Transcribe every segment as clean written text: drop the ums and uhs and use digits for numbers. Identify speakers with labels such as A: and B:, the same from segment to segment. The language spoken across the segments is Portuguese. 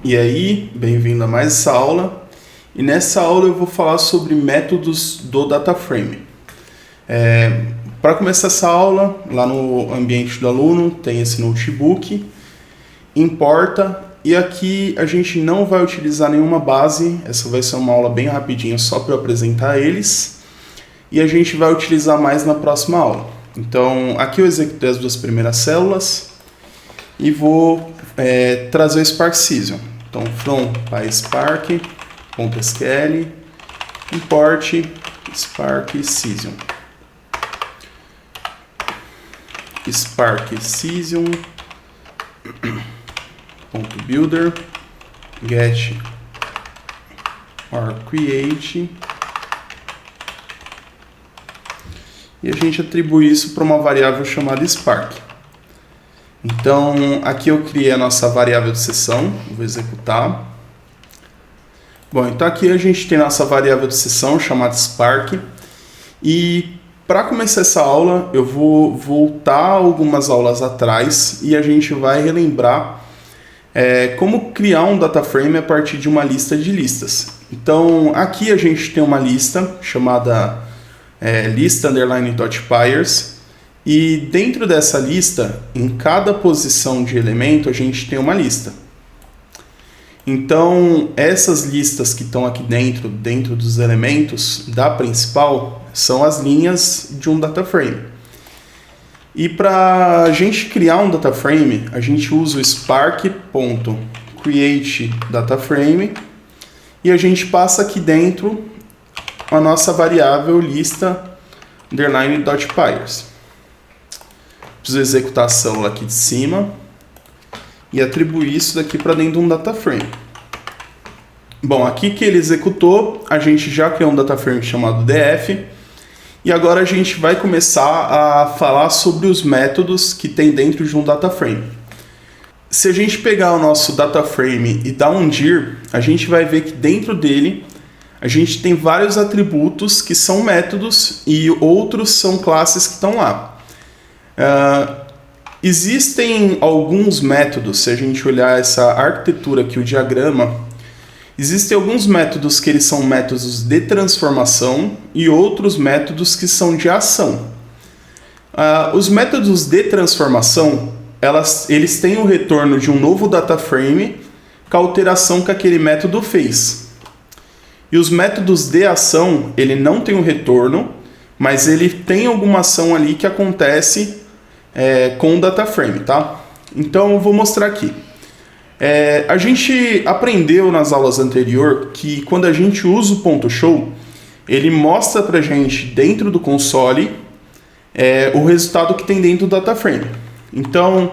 A: E aí, bem-vindo a mais essa aula. E nessa aula eu vou falar sobre métodos do DataFrame. Para começar essa aula, lá no ambiente do aluno tem esse notebook, importa, e aqui a gente não vai utilizar nenhuma base, essa vai ser uma aula bem rapidinha só para eu apresentar eles, e a gente vai utilizar mais na próxima aula. Então, aqui eu executei as duas primeiras células e vou trazer o Spark Cesium. Então, from PySpark.sql, import Spark Cesium. Spark Cesium .builder get or create, e a gente atribui isso para uma variável chamada Spark. Então, aqui eu criei a nossa variável de sessão, vou executar. Bom, então aqui a gente tem nossa variável de sessão chamada Spark, e para começar essa aula eu vou voltar algumas aulas atrás e a gente vai relembrar como criar um DataFrame a partir de uma lista de listas. Então, aqui a gente tem uma lista chamada list_.pyers, e dentro dessa lista, em cada posição de elemento, a gente tem uma lista. Então, essas listas que estão aqui dentro dos elementos da principal, são as linhas de um DataFrame. E para a gente criar um DataFrame, a gente usa o spark.createDataFrame e a gente passa aqui dentro a nossa variável lista_.pyers. Preciso executar a célula aqui de cima e atribuir isso daqui para dentro de um DataFrame. Bom, aqui que ele executou, a gente já criou um DataFrame chamado DF, e agora a gente vai começar a falar sobre os métodos que tem dentro de um DataFrame. Se a gente pegar o nosso DataFrame e dar um dir, a gente vai ver que dentro dele a gente tem vários atributos que são métodos e outros são classes que estão lá. Existem alguns métodos, se a gente olhar essa arquitetura aqui, o diagrama, existem alguns métodos que eles são métodos de transformação e outros métodos que são de ação. Os métodos de transformação, eles têm o retorno de um novo DataFrame com a alteração que aquele método fez. E os métodos de ação, ele não tem um retorno, mas ele tem alguma ação ali que acontece com o DataFrame, tá? Então eu vou mostrar aqui. A gente aprendeu nas aulas anteriores que quando a gente usa o .show, ele mostra pra gente dentro do console o resultado que tem dentro do DataFrame. Então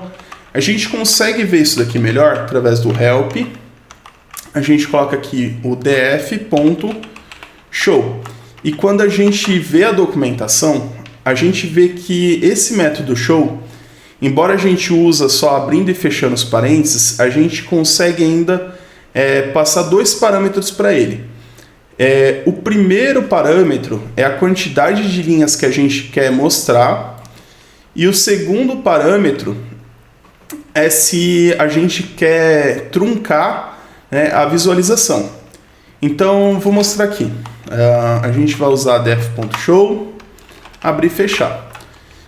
A: a gente consegue ver isso daqui melhor através do help. A gente coloca aqui o df.show. E quando a gente vê a documentação, a gente vê que esse método show, embora a gente usa só abrindo e fechando os parênteses, a gente consegue ainda passar dois parâmetros para ele. O primeiro parâmetro é a quantidade de linhas que a gente quer mostrar, e o segundo parâmetro é se a gente quer truncar a visualização. Então, vou mostrar aqui. A gente vai usar def.show, abrir e fechar.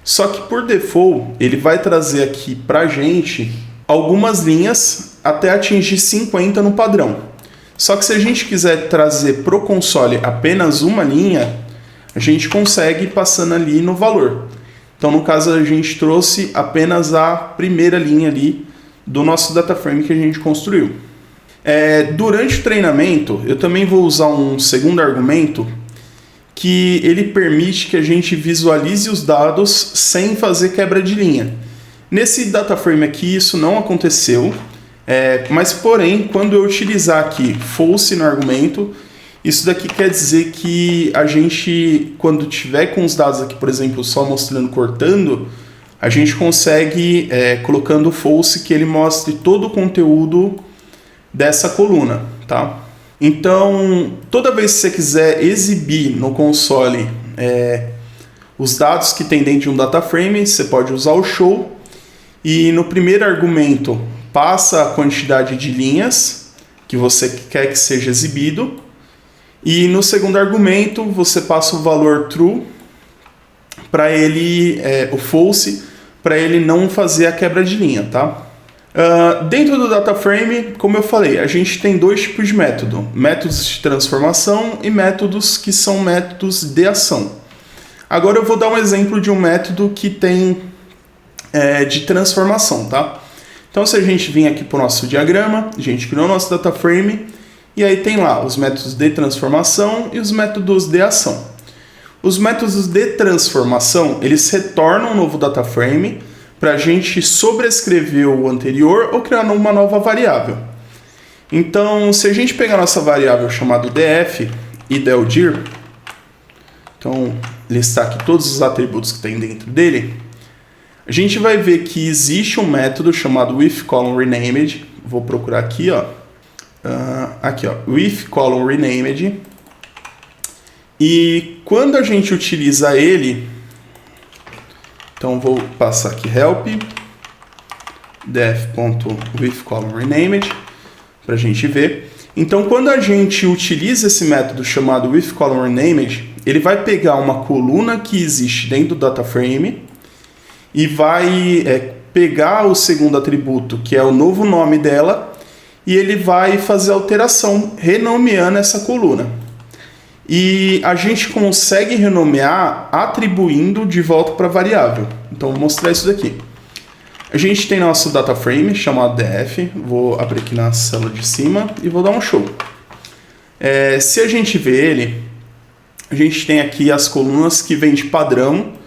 A: Só que por default, ele vai trazer aqui pra gente algumas linhas até atingir 50 no padrão. Só que se a gente quiser trazer pro console apenas uma linha, a gente consegue ir passando ali no valor. Então, no caso, a gente trouxe apenas a primeira linha ali do nosso DataFrame que a gente construiu. Durante o treinamento, eu também vou usar um segundo argumento que ele permite que a gente visualize os dados sem fazer quebra de linha. Nesse DataFrame aqui isso não aconteceu, mas porém, quando eu utilizar aqui false no argumento, isso daqui quer dizer que a gente, quando tiver com os dados aqui, por exemplo, só mostrando cortando, a gente consegue, colocando false, que ele mostre todo o conteúdo dessa coluna, tá? Então, toda vez que você quiser exibir no console os dados que tem dentro de um DataFrame, você pode usar o show, e no primeiro argumento passa a quantidade de linhas, que você quer que seja exibido. E no segundo argumento, você passa o valor true para ele, o false, para ele não fazer a quebra de linha, tá? Dentro do DataFrame, como eu falei, a gente tem dois tipos de método: métodos de transformação e métodos que são métodos de ação. Agora eu vou dar um exemplo de um método que tem de transformação, tá? Então, se a gente vir aqui para o nosso diagrama, a gente criou o nosso DataFrame e aí tem lá os métodos de transformação e os métodos de ação. Os métodos de transformação, eles retornam um novo DataFrame para a gente sobrescrever o anterior ou criar uma nova variável. Então, se a gente pegar nossa variável chamada df e der o dir, então listar aqui todos os atributos que tem dentro dele, a gente vai ver que existe um método chamado withColumnRenamed. Vou procurar aqui, ó. Aqui, ó, withColumnRenamed. E quando a gente utiliza ele, então vou passar aqui help def.withColumnRenamed para a gente ver. Então, quando a gente utiliza esse método chamado withColumnRenamed, ele vai pegar uma coluna que existe dentro do DataFrame e vai pegar o segundo atributo, que é o novo nome dela, e ele vai fazer alteração, renomeando essa coluna. E a gente consegue renomear atribuindo de volta para a variável. Então, vou mostrar isso daqui. A gente tem nosso DataFrame chamado df, vou abrir aqui na célula de cima e vou dar um show. Se a gente vê ele, a gente tem aqui as colunas que vêm de padrão,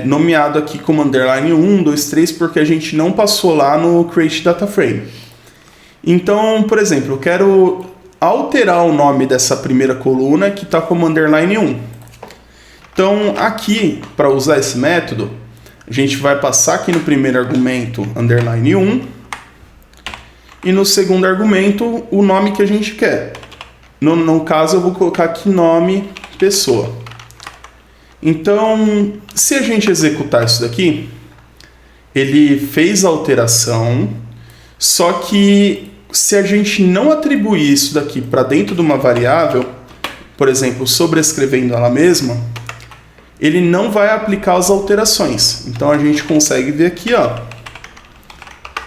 A: nomeado aqui como underline 1, 2, 3, porque a gente não passou lá no Create DataFrame. Então, por exemplo, eu quero alterar o nome dessa primeira coluna que está como underline 1. Então, aqui, para usar esse método, a gente vai passar aqui no primeiro argumento underline 1 e no segundo argumento o nome que a gente quer. No caso, eu vou colocar aqui nome pessoa. Então, se a gente executar isso daqui, ele fez a alteração, só que se a gente não atribuir isso daqui para dentro de uma variável, por exemplo, sobrescrevendo ela mesma, ele não vai aplicar as alterações. Então a gente consegue ver aqui, ó,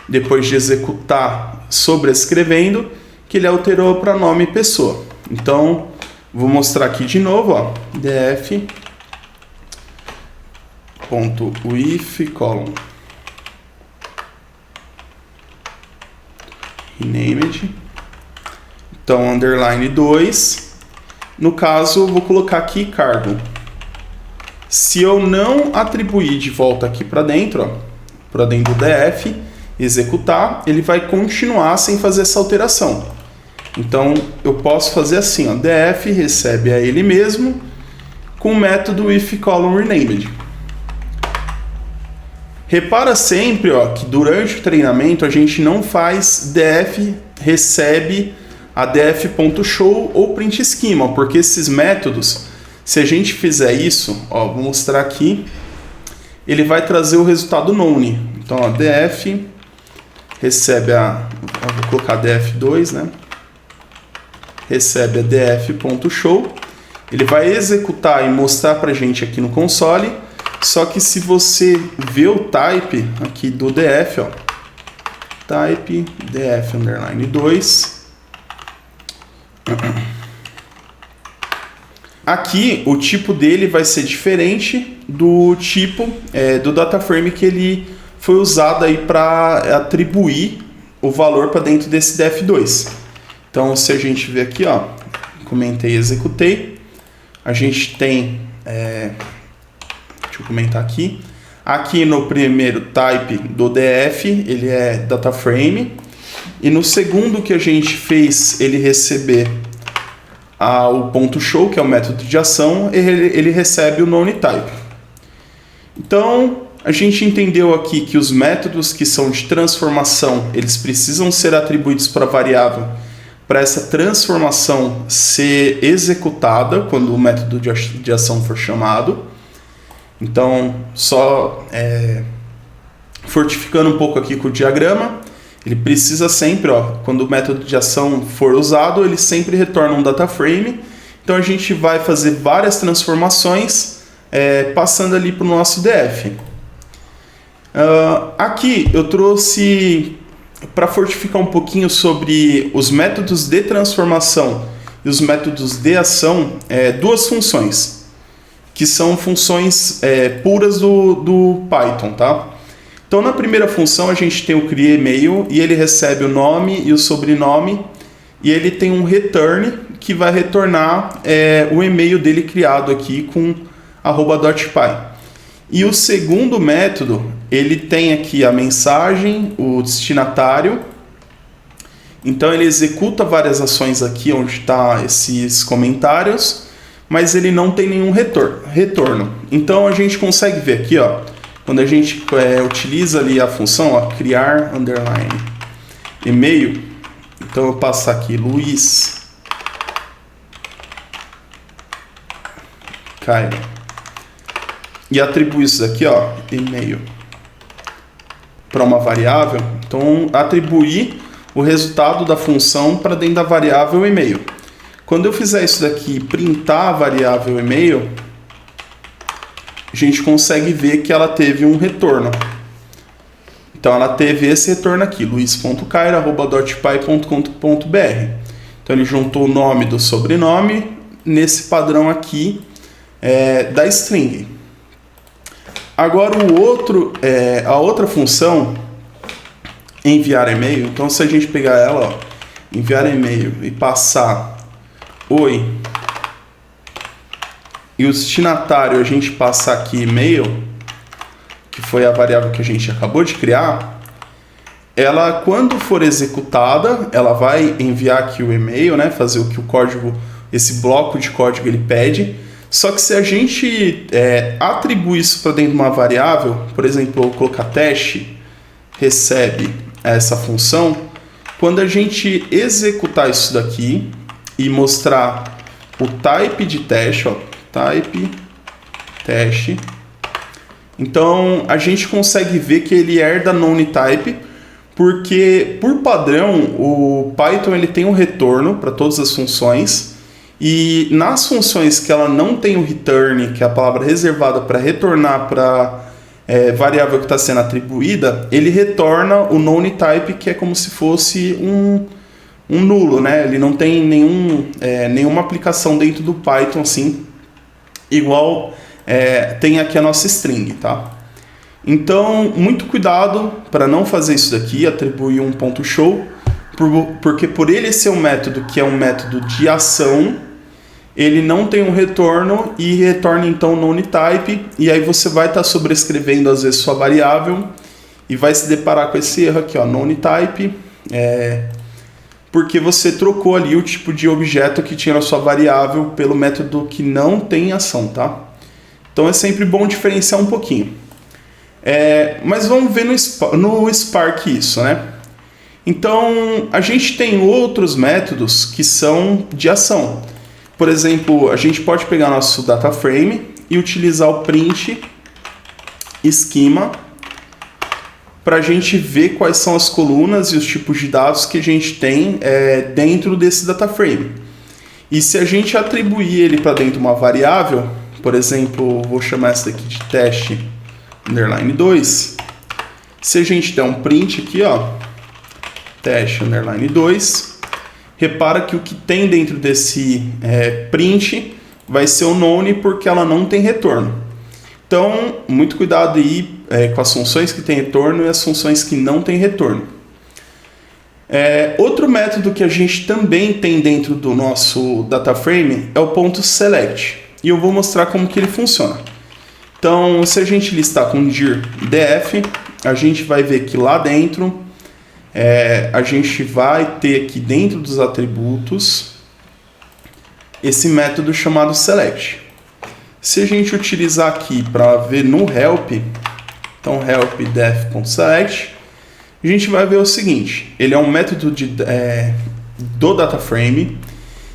A: depois de executar sobrescrevendo, que ele alterou para nome pessoa. Então, vou mostrar aqui de novo, ó, df.withColumn renamed, então underline 2, no caso eu vou colocar aqui cargo. Se eu não atribuir de volta aqui para dentro, para dentro do df, executar, ele vai continuar sem fazer essa alteração. Então eu posso fazer assim, ó, df recebe a ele mesmo com o método withColumnRenamed. Repara sempre, ó, que durante o treinamento a gente não faz df recebe a df.show ou print schema, porque esses métodos, se a gente fizer isso, ó, vou mostrar aqui, ele vai trazer o resultado none. Então, ó, df recebe vou colocar df2, né? Recebe a df.show. Ele vai executar e mostrar pra gente aqui no console. Só que se você vê o type aqui do df, ó, type df underline 2, aqui o tipo dele vai ser diferente do tipo do DataFrame que ele foi usado aí para atribuir o valor para dentro desse df2. Então, se a gente ver aqui, ó, comentei e executei, a gente tem deixa eu comentar aqui. Aqui no primeiro type do df, ele é DataFrame. E no segundo que a gente fez ele receber o ponto show, que é o método de ação, ele recebe o noneType. Então, a gente entendeu aqui que os métodos que são de transformação, eles precisam ser atribuídos para a variável para essa transformação ser executada quando o método de ação for chamado. Então, só fortificando um pouco aqui com o diagrama, Ele precisa sempre, quando o método de ação for usado, ele sempre retorna um data frame. Então a gente vai fazer várias transformações passando ali para o nosso DF. Aqui eu trouxe para fortificar um pouquinho sobre os métodos de transformação e os métodos de ação, duas funções, que são funções puras do Python, tá? Então, na primeira função, a gente tem o creaMail e ele recebe o nome e o sobrenome e ele tem um return que vai retornar o e-mail dele criado aqui com @.py. E o segundo método, ele tem aqui a mensagem, o destinatário. Então, ele executa várias ações aqui onde está esses comentários, mas ele não tem nenhum retorno. Então, a gente consegue ver aqui, quando a gente utiliza ali a função, criar underline e-mail, então eu passo aqui Luiz Cairo e atribuo isso daqui, e-mail, para uma variável. Então atribuir o resultado da função para dentro da variável e-mail. Quando eu fizer isso daqui e printar a variável e-mail, a gente consegue ver que ela teve um retorno. Então ela teve esse retorno aqui, luiz.cairo@.py.com.br. Então ele juntou o nome do sobrenome nesse padrão aqui da string. Agora a outra função, enviar e-mail. Então se a gente pegar ela, enviar e-mail e passar oi, e o destinatário a gente passar aqui e-mail, que foi a variável que a gente acabou de criar, ela, quando for executada, ela vai enviar aqui o e-mail, fazer o que o código, esse bloco de código ele pede. Só que se a gente atribuir isso para dentro de uma variável, por exemplo, eu colocar teste, recebe essa função, quando a gente executar isso daqui e mostrar o type de teste, type teste, então a gente consegue ver que ele herda nontype, porque por padrão o Python ele tem um retorno para todas as funções, e nas funções que ela não tem o return, que é a palavra reservada para retornar para variável que está sendo atribuída, ele retorna o nontype, que é como se fosse um nulo, ele não tem nenhuma aplicação dentro do Python assim, igual tem aqui a nossa string, tá? Então, muito cuidado para não fazer isso daqui, atribuir um ponto show, porque por ele ser um método que é um método de ação, ele não tem um retorno e retorna então nontype, e aí você vai estar sobrescrevendo às vezes sua variável e vai se deparar com esse erro aqui, nontype, porque você trocou ali o tipo de objeto que tinha na sua variável pelo método que não tem ação, tá? Então é sempre bom diferenciar um pouquinho. Mas vamos ver no Spark isso, Então a gente tem outros métodos que são de ação. Por exemplo, a gente pode pegar nosso data frame e utilizar o print schema para a gente ver quais são as colunas e os tipos de dados que a gente tem dentro desse data frame. E se a gente atribuir ele para dentro de uma variável, por exemplo, vou chamar essa daqui de teste underline 2, se a gente der um print aqui, teste underline 2, repara que o que tem dentro desse print vai ser o none, porque ela não tem retorno. Então, muito cuidado aí com as funções que têm retorno e as funções que não têm retorno. Outro método que a gente também tem dentro do nosso data frame é o ponto select. E eu vou mostrar como que ele funciona. Então, se a gente listar com dir df, a gente vai ver que lá dentro a gente vai ter aqui dentro dos atributos esse método chamado select. Se a gente utilizar aqui para ver no help, então help def.select, a gente vai ver o seguinte: ele é um método do data frame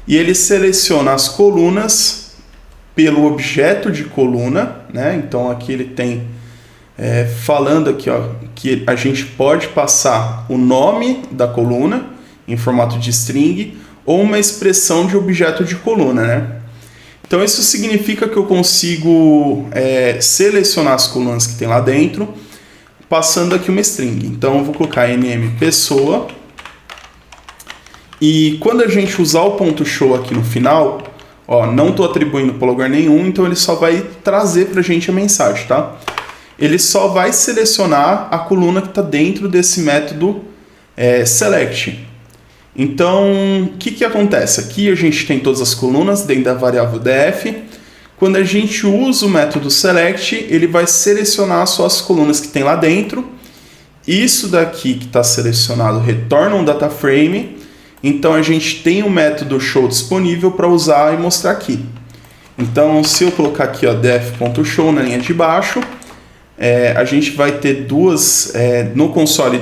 A: e ele seleciona as colunas pelo objeto de coluna, Então aqui ele tem falando aqui, ó, que a gente pode passar o nome da coluna em formato de string ou uma expressão de objeto de coluna, né? Então isso significa que eu consigo selecionar as colunas que tem lá dentro, passando aqui uma string. Então eu vou colocar nm pessoa, e quando a gente usar o ponto show aqui no final, ó, não estou atribuindo para lugar nenhum, então ele só vai trazer para a gente a mensagem, tá? Ele só vai selecionar a coluna que está dentro desse método select. Então, o que acontece? Aqui a gente tem todas as colunas dentro da variável def. Quando a gente usa o método select, ele vai selecionar só as colunas que tem lá dentro. Isso daqui que está selecionado retorna um data frame. Então, a gente tem o método show disponível para usar e mostrar aqui. Então, se eu colocar aqui def.show na linha de baixo, a gente vai ter no console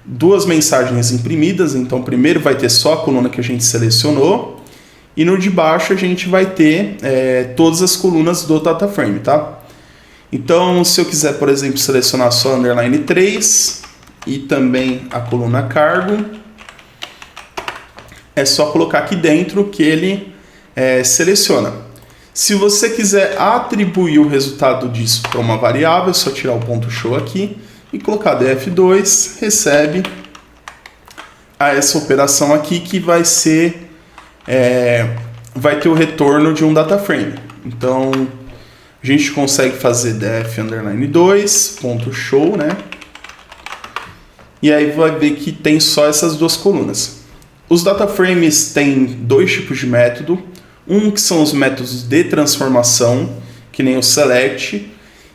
A: duas mensagens imprimidas. Então, primeiro vai ter só a coluna que a gente selecionou, e no de baixo a gente vai ter todas as colunas do data frame, tá? Então, se eu quiser, por exemplo, selecionar só underline 3 e também a coluna cargo, é só colocar aqui dentro que ele seleciona. Se você quiser atribuir o resultado disso para uma variável, é só tirar o ponto show aqui e colocar df2, recebe essa operação aqui que vai ser, vai ter o retorno de um data frame. Então, a gente consegue fazer def_2, ponto show, né? E aí vai ver que tem só essas duas colunas. Os data frames têm dois tipos de método. Um que são os métodos de transformação, que nem o select,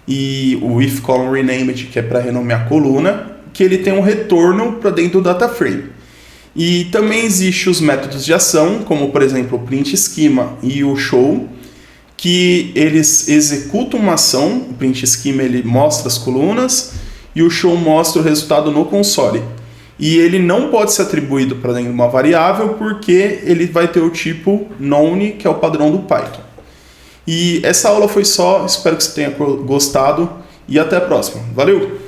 A: e o if column renamed, que é para renomear a coluna, que ele tem um retorno para dentro do data frame. E também existem os métodos de ação, como por exemplo o print schema e o show, que eles executam uma ação. O print schema ele mostra as colunas e o show mostra o resultado no console. E ele não pode ser atribuído para dentro de uma variável porque ele vai ter o tipo known, que é o padrão do Python. E essa aula foi só, espero que você tenha gostado e até a próxima. Valeu!